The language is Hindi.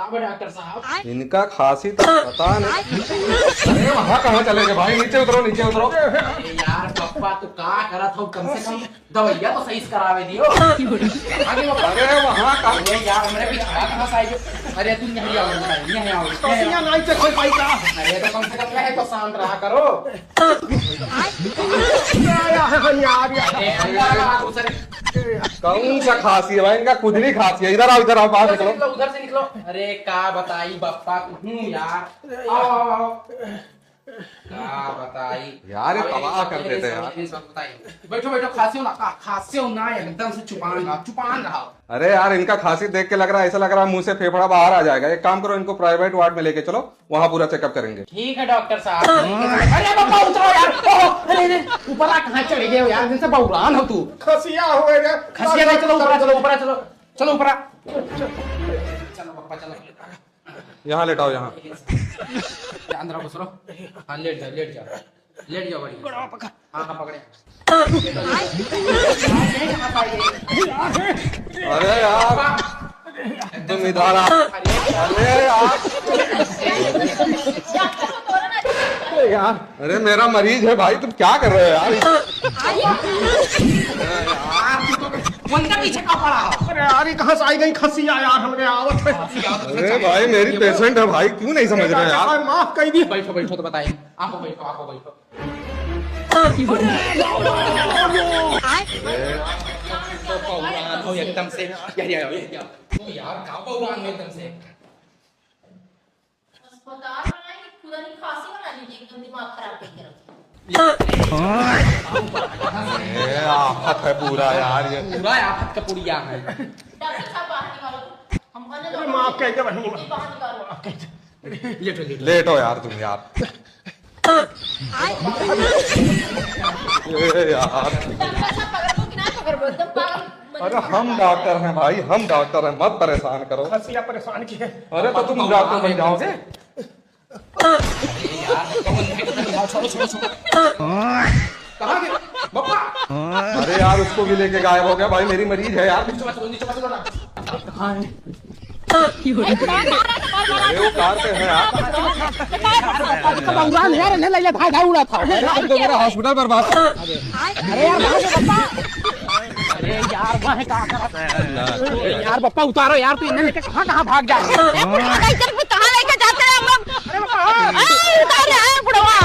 डॉक्टर साहब इनका खांसी तो पता नहीं। अरे वहाँ कहाँ चले गए भाई? नीचे उतरो, नीचे उतरो। अरे यार पप्पा तू का करत हो? कम से कम दवाइया तो सही से करावे दियो। आगे वो अरे वहाँ कहाँ? अरे यार हमरे भी कहाँ साइज। अरे तू नहीं आओ, नहीं आओ। कसिया नहीं से कोई पाई का। अरे तो कम से कम रहे तो शांत रहा करो। आया है यार यार। अरे अल्लाह दूसरे कौन सा खांसी है भाई? इनका खुजली खांसी है। इधर आओ, इधर आओ, बाहर निकलो। उधर से निकलो। अरे का बताई बप्पा यार। आओ आओ आओ। का बताई यार ये तबाह कर देते हैं यार। बैठो बैठो, खांसी हो ना, खांसी हो ना, एकदम से चुपान रहा। अरे यार इनका खांसी देख के लग रहा है, ऐसा लग रहा है मुंह से फेफड़ा बाहर आ जाएगा। एक काम करो, इनको प्राइवेट वार्ड में लेके चलो, वहाँ पूरा चेकअप करेंगे। ठीक है डॉक्टर साहब। अरे बाबा उतरो यार। अरे ऊपर कहाँ चढ़ गए हो यार? जैसे बहुरान हो तू। खसिया होएगा। खसिया नहीं, चलो ऊपर चलो, ऊपर चलो, चलो ऊपर चलो पापा चलो। यहाँ लेटाओ, यहाँ। अंदर घुस रहो। हाँ लेट जाओ, लेट जाओ, लेट जाओ। बड़ी हाँ हाँ पकड़े। अरे यार तुम इधर आओ। अरे यार, अरे मेरा मरीज है भाई, तुम क्या कर रहे हो यार? उनका पीछे का पड़ा हो। अरे यार ये कहाँ से आई गई खसिया यार हमरे आवत है। अरे भाई मेरी पेशेंट है भाई, क्यों नहीं समझ रहे यार? माफ कर दी। बैठो बैठो तो बताइए। आपको बैठो, आपको बैठो। एकदम से यार का बहुरान एकदम से। अस्पताल बनाए कि खुदा नहीं खांसी बना लीजिए, एकदम दिमाग खराब करके रखो। ये आफत है पूरा यार, ये पूरा आफत का पुड़िया है। डॉक्टर साहब बाहर निकालो, हम अन्य अरे माफ कर दे बहनी। बाहर निकालो। लेटो लेटो। लेट हो यार तुम यार। ये यार, डॉक्टर साहब पकड़ को कि ना पकड़ को, एकदम पागल। अरे हम डॉक्टर हैं भाई, हम डॉक्टर हैं, मत परेशान करो। खसिया परेशान की है। अरे तो तुम डॉक्टर बन जाओगे। छोड़ो छोड़ो छोड़ो। कहाँ गए बप्पा? अरे यार उसको भी लेके गायब हो गया भाई, मेरी मरीज है यार। नीचे चलो ना। कहाँ है? अरे वो कार पे है यार। बहुरान यार ने ले ले भाई भाई उड़ा था। तो मेरा हॉस्पिटल बर्बाद। अरे यार भाग बप्पा। अरे यार वहाँ कहाँ यार बप्पा उतारो यार, तू इन्हें लेके कहाँ कहाँ भाग जाए? कहाँ लेके जाते हैं हम लोग? अरे बप्पा उतार रहे हैं बुढ़वा।